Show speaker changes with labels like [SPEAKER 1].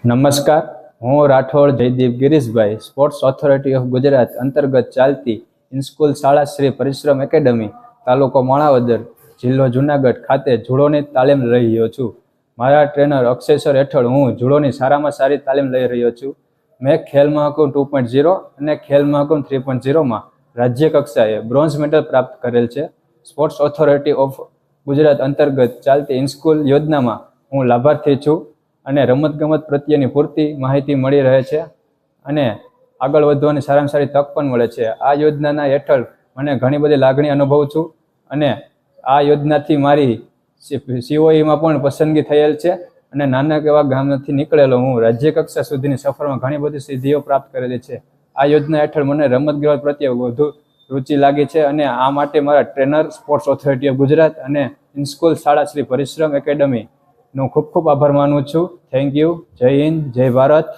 [SPEAKER 1] નમસ્કાર, હું Rathod Jaydeep Girishbhai Sports Authority of Gujarat અંતર્ગત ચાલતી ઇનસ્કૂલ શાળા શ્રી પરિશ્રમ એકેડમી તાલુકો માણાવદર જિલ્લો જુનાગઢ ખાતે જુડોની તાલીમ લઈ રહ્યો છું. મારા ટ્રેનર અક્ષય સર હેઠળ હું જુડોની સારામાં સારી તાલીમ લઈ રહ્યો છું. મેં ખેલ મહાકુંભ 2.0 અને ખેલ મહાકુંભ 3.0માં રાજ્ય કક્ષાએ બ્રોન્ઝ મેડલ પ્રાપ્ત કરેલ છે. સ્પોર્ટ્સ ઓથોરિટી ઓફ ગુજરાત અંતર્ગત ચાલતી ઇનસ્કૂલ યોજનામાં હું લાભાર્થી છું અને રમતગમત પ્રત્યેની પૂરતી માહિતી મળી રહે છે અને આગળ વધવાની સારામાં સારી તક પણ મળે છે. આ યોજનાના હેઠળ મને ઘણી બધી લાગણી અનુભવું છું અને આ યોજનાથી મારી COEમાં પણ પસંદગી થયેલ છે અને નાના એવા ગામથી નીકળેલો હું રાજ્ય કક્ષા સુધીની સફરમાં ઘણી બધી સિદ્ધિઓ પ્રાપ્ત કરેલી છે. આ યોજના હેઠળ મને રમતગમત પ્રત્યે વધુ રુચિ લાગી છે અને આ માટે મારા trainer sports Authority of Gujarat અને ઇનસ્કૂલ શાળા શ્રી પરિશ્રમ એકેડમી નો ખૂબ ખૂબ આભાર માનું છું. Thank you. જય હિન્દ, જય ભારત.